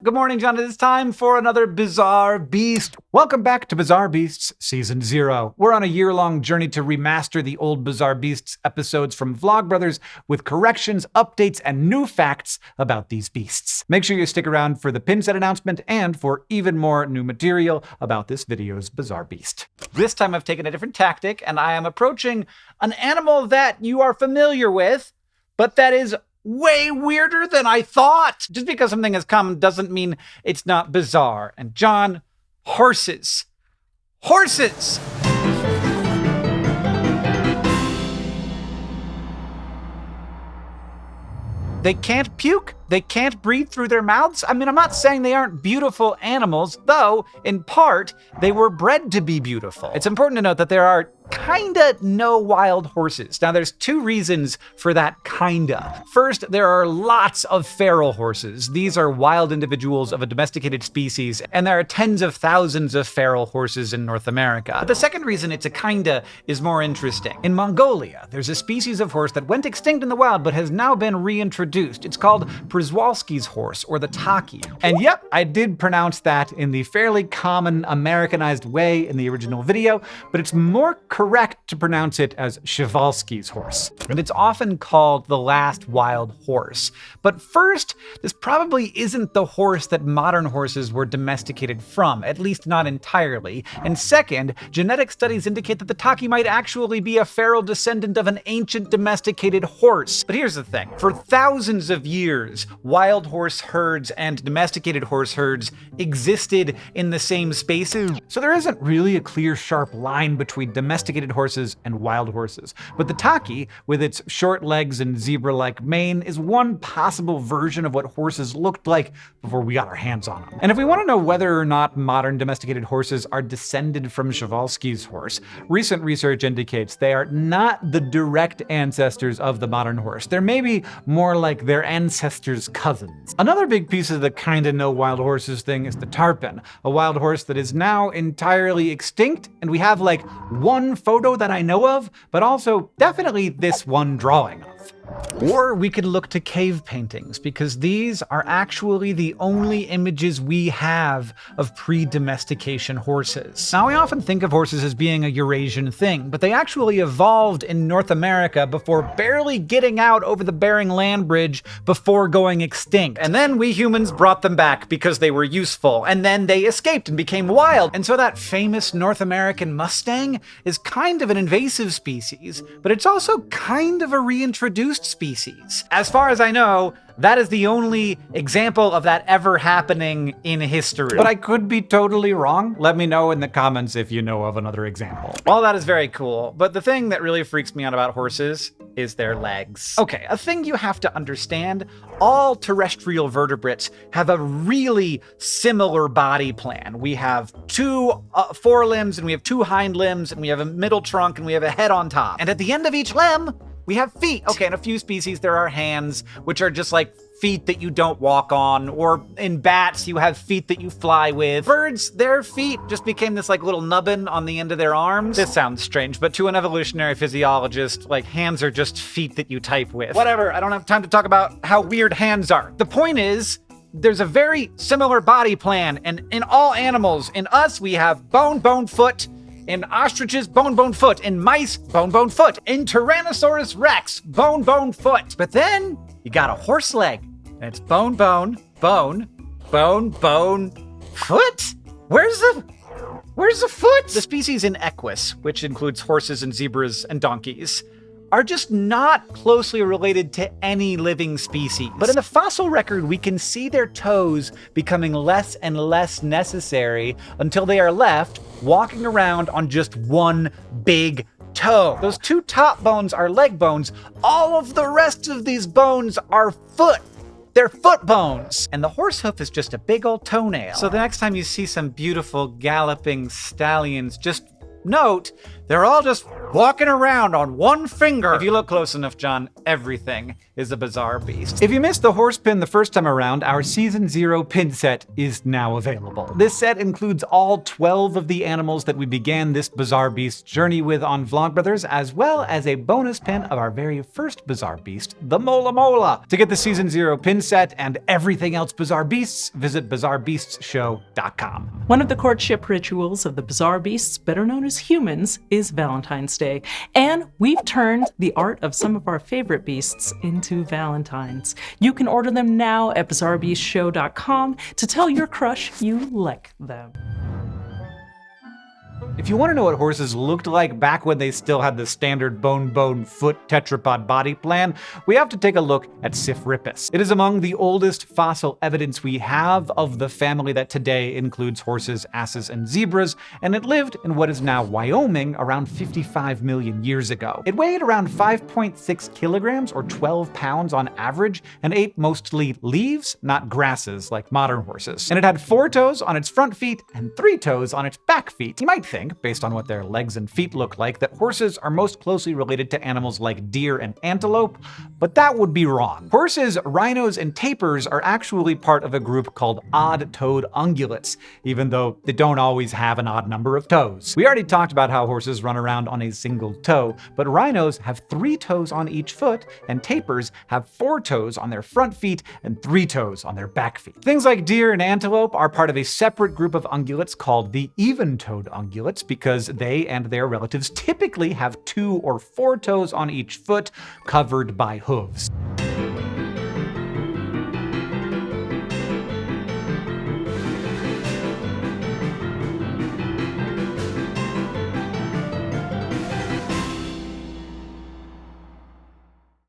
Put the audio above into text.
Good morning, John. It is time for another Bizarre Beast. Welcome back to Bizarre Beasts Season 0. We're on a year-long journey to remaster the old Bizarre Beasts episodes from Vlogbrothers with corrections, updates, and new facts about these beasts. Make sure you stick around for the Pinset announcement and for even more new material about this video's Bizarre Beast. This time I've taken a different tactic, and I am approaching an animal that you are familiar with, but that is way weirder than I thought. Just because something is common doesn't mean it's not bizarre. And John, horses. Horses! They can't puke. They can't breathe through their mouths. I mean, I'm not saying they aren't beautiful animals, though, in part, they were bred to be beautiful. It's important to note that there are kinda no wild horses. Now, there's two reasons for that kinda. First, there are lots of feral horses. These are wild individuals of a domesticated species, and there are tens of thousands of feral horses in North America. But the second reason it's a kinda is more interesting. In Mongolia, there's a species of horse that went extinct in the wild but has now been reintroduced. It's called Przewalski's horse, or the Taki. And yep, I did pronounce that in the fairly common Americanized way in the original video, but it's more correct to pronounce it as Przewalski's horse. And it's often called the last wild horse. But first, this probably isn't the horse that modern horses were domesticated from, at least not entirely. And second, genetic studies indicate that the Taki might actually be a feral descendant of an ancient domesticated horse. But here's the thing. For thousands of years, wild horse herds and domesticated horse herds existed in the same spaces. So there isn't really a clear, sharp line between domesticated horses and wild horses. But the Taki, with its short legs and zebra-like mane, is one possible version of what horses looked like before we got our hands on them. And if we want to know whether or not modern domesticated horses are descended from Przewalski's horse, recent research indicates they are not the direct ancestors of the modern horse. They're maybe more like their ancestors' cousins. Another big piece of the kinda no wild horses thing is the tarpon, a wild horse that is now entirely extinct, and we have like one photo that I know of, but also definitely this one drawing of. Or we could look to cave paintings, because these are actually the only images we have of pre-domestication horses. Now, we often think of horses as being a Eurasian thing, but they actually evolved in North America before barely getting out over the Bering Land Bridge before going extinct. And then we humans brought them back because they were useful, and then they escaped and became wild. And so that famous North American Mustang is kind of an invasive species, but it's also kind of a reintroduced species. As far as I know, that is the only example of that ever happening in history. But I could be totally wrong. Let me know in the comments if you know of another example. All that is very cool, but the thing that really freaks me out about horses is their legs. Okay, a thing you have to understand, all terrestrial vertebrates have a really similar body plan. We have two forelimbs, and we have two hind limbs, and we have a middle trunk, and we have a head on top. And at the end of each limb, we have feet. Okay, in a few species, there are hands, which are just like feet that you don't walk on, or in bats, you have feet that you fly with. Birds, their feet just became this like little nubbin on the end of their arms. This sounds strange, but to an evolutionary physiologist, like hands are just feet that you type with. Whatever, I don't have time to talk about how weird hands are. The point is, there's a very similar body plan, and in all animals, in us, we have bone, foot. In ostriches, bone, foot. In mice, bone, foot. In Tyrannosaurus Rex, bone, foot. But then you got a horse leg, and it's bone, foot? Where's the foot? The species in Equus, which includes horses and zebras and donkeys, are just not closely related to any living species. But in the fossil record, we can see their toes becoming less and less necessary until they are left walking around on just one big toe. Those two top bones are leg bones. All of the rest of these bones are foot. They're foot bones. And the horse hoof is just a big old toenail. So the next time you see some beautiful galloping stallions, just note, they're all just walking around on one finger. If you look close enough, John, everything is a bizarre beast. If you missed the horse pin the first time around, our Season 0 pin set is now available. This set includes all 12 of the animals that we began this bizarre beast journey with on Vlogbrothers, as well as a bonus pin of our very first bizarre beast, the Mola Mola. To get the Season 0 pin set and everything else bizarre beasts, visit bizarrebeastshow.com. One of the courtship rituals of the bizarre beasts, better known as humans, is Valentine's Day. And we've turned the art of some of our favorite beasts into Valentines. You can order them now at bizarrebeastshow.com to tell your crush you like them. If you want to know what horses looked like back when they still had the standard bone-foot tetrapod body plan, we have to take a look at Sifrippus. It is among the oldest fossil evidence we have of the family that today includes horses, asses, and zebras, and it lived in what is now Wyoming around 55 million years ago. It weighed around 5.6 kilograms or 12 pounds on average, and ate mostly leaves, not grasses like modern horses. And it had 4 toes on its front feet and 3 toes on its back feet. You might think, based on what their legs and feet look like, that horses are most closely related to animals like deer and antelope, but that would be wrong. Horses, rhinos, and tapirs are actually part of a group called odd-toed ungulates, even though they don't always have an odd number of toes. We already talked about how horses run around on a single toe, but rhinos have 3 toes on each foot, and tapirs have 4 toes on their front feet and 3 toes on their back feet. Things like deer and antelope are part of a separate group of ungulates called the even-toed ungulates, because they and their relatives typically have 2 or 4 toes on each foot covered by hooves.